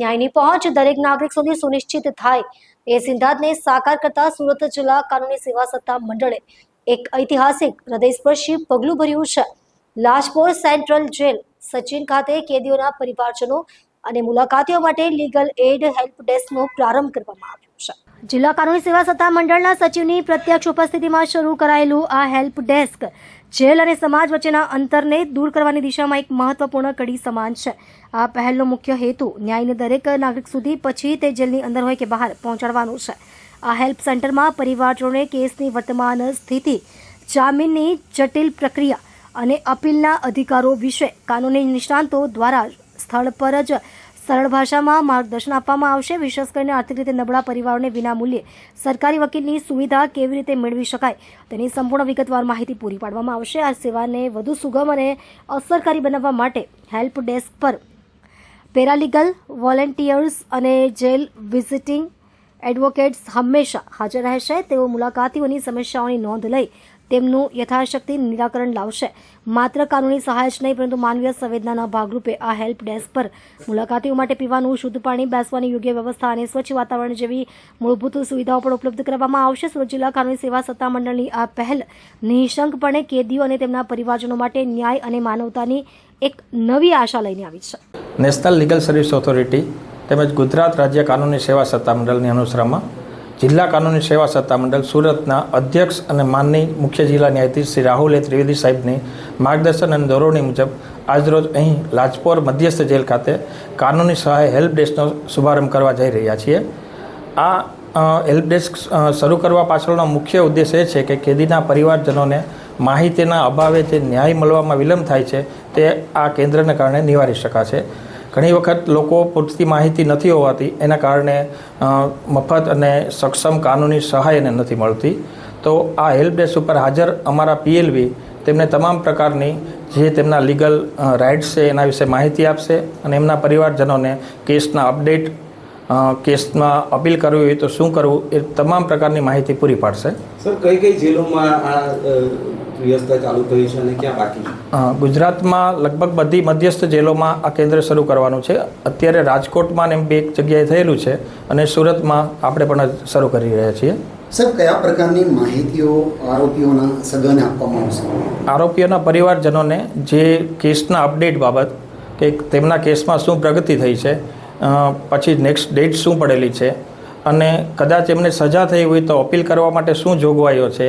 ન્યાયની પહોંચ દરેક નાગરિક સુધી સુનિશ્ચિત થાય એ સિદ્ધાંતને સાકાર કરતા સુરત જિલ્લા કાનૂની સેવા સત્તા મંડળે એક ઐતિહાસિક હૃદયસ્પર્શી પગલું ભર્યું છે। લાજપોર સેન્ટ્રલ જેલ સચિન ખાતે કેદીઓના પરિવારજનો અને મુલાકાતીઓ માટે લીગલ એડ હેલ્પ ડેસ્કનો પ્રારંભ કરવામાં આવ્યો છે। જિલ્લા કાનૂની સેવા સત્તા મંડળના સચિવની પ્રત્યક્ષ ઉપસ્થિતિમાં શરૂ કરાયેલું આ હેલ્પ ડેસ્ક જેલ અને સમાજ વચ્ચેના અંતરને દૂર કરવાની દિશામાં એક મહત્વપૂર્ણ કડી સમાન છે। આ પહેલનો મુખ્ય હેતુ ન્યાયને દરેક નાગરિક સુધી પછી તે જેલની અંદર હોય કે બહાર પહોંચાડવાનો છે। આ હેલ્પ સેન્ટરમાં પરિવારજનોને કેસની વર્તમાન સ્થિતિ, જામીનની જટિલ પ્રક્રિયા અને અપીલના અધિકારો વિશે કાનૂની નિષ્ણાંતો દ્વારા સ્થળ પર જ સરળ ભાષામાં માર્ગદર્શન આપવામાં આવશે। વિશેષ કરીને આર્થિક રીતે નબળા પરિવારોને વિનામૂલ્યે સરકારી વકીલની સુવિધા કેવી રીતે મેળવી શકાય તેની સંપૂર્ણ વિગતવાર માહિતી પૂરી પાડવામાં આવશે। આ સેવાને વધુ સુગમ અને અસરકારી બનાવવા માટે હેલ્પ ડેસ્ક પર પેરાલીગલ, વોલેન્ટિયર્સ અને જેલ વિઝિટિંગ એડવોકેટ્સ હંમેશા હાજર રહેશે। તેઓ મુલાકાતીઓની સમસ્યાઓની નોંધ લઈ તેમનું યથાશક્તિ નિરાકરણ લાવશે। માત્ર કાનૂની સહાય જ નહીં પરંતુ માનવીય સંવેદનાના ભાગરૂપે આ હેલ્પ ડેસ્ક પર મુલાકાતીઓ માટે પીવાનું શુદ્ધ પાણી, બેસવાની યોગ્ય વ્યવસ્થા અને સ્વચ્છ વાતાવરણ જેવી મૂળભૂત સુવિધાઓ પણ ઉપલબ્ધ કરવામાં આવશે। સુરત જિલ્લા કાનૂની સેવા સત્તા મંડળની આ પહેલ નિઃશંકપણે કેદીઓ અને તેમના પરિવારજનો માટે ન્યાય અને માનવતાની એક નવી આશા લઈને આવી છે। નેશનલ લીગલ સર્વિસ ઓથોરિટી તેમજ ગુજરાત રાજ્ય કાનૂની સેવા સત્તા મંડળની અનુસરમાં જિલ્લા કાનૂની સેવા સત્તા મંડળ સુરતના અધ્યક્ષ અને માનની મુખ્ય જિલ્લા ન્યાયાધીશ શ્રી રાહુલ ત્રિવેદી સાહેબની માર્ગદર્શન અને દોરવણી મુજબ આજરોજ અહીં લાજપોર મધ્યસ્થ જેલ ખાતે કાનૂની સહાય હેલ્પ ડેસ્કનો શુભારંભ કરવા જઈ રહ્યા છીએ। આ હેલ્પ ડેસ્ક શરૂ કરવા પાછળનો મુખ્ય ઉદ્દેશ એ છે કે કેદીના પરિવારજનોને માહિતીના અભાવે જે ન્યાય મળવામાં વિલંબ થાય છે તે આ કેન્દ્રને કારણે નિવારી શકાશે। ઘણી વખત લોકો પૂરતી માહિતી નથી હોવાથી એના કારણે મફત અને સક્ષમ કાનૂની સહાય એને નથી મળતી। તો આ હેલ્પ ડેસ્ક ઉપર હાજર અમારા પીએલવી તેમને તમામ પ્રકારની જે તેમના લીગલ રાઇટ્સ છે એના વિશે માહિતી આપશે અને એમના પરિવારજનોને કેસના અપડેટ, કેસમાં અપીલ કરવી હોય તો શું કરવું એ તમામ પ્રકારની માહિતી પૂરી પાડશે। સર, કઈ જેલોમાં આ વ્યવસ્થા ચાલુ થઈ છે અને ક્યાં બાકી છે? ગુજરાતમાં લગભગ બધી મધ્યસ્થ જેલોમાં આ કેન્દ્ર શરૂ કરવાનું છે। અત્યારે રાજકોટમાં એમ બે જગ્યાએ થયેલું છે અને સુરતમાં આપણે પણ શરૂ કરી રહ્યા છીએ। સર, કયા પ્રકારની માહિતીઓ આરોપીઓના સગાને આપવામાં આવશે? આરોપીઓના પરિવારજનોને જે કેસના અપડેટ બાબત કે તેમના કેસમાં શું પ્રગતિ થઈ છે, પછી નેક્સ્ટ ડેટ શું પડેલી છે અને કદાચ એમને સજા થઈ હોય તો અપીલ કરવા માટે શું જોગવાઈઓ છે,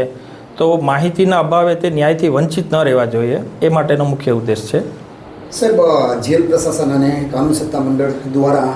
તો માહિતીના અભાવે તે ન્યાયથી વંચિત ન રહેવા જોઈએ એ માટેનો મુખ્ય ઉદ્દેશ છે। સાહેબ, જેલ પ્રશાસન અને કાનૂની સત્તા મંડળ દ્વારા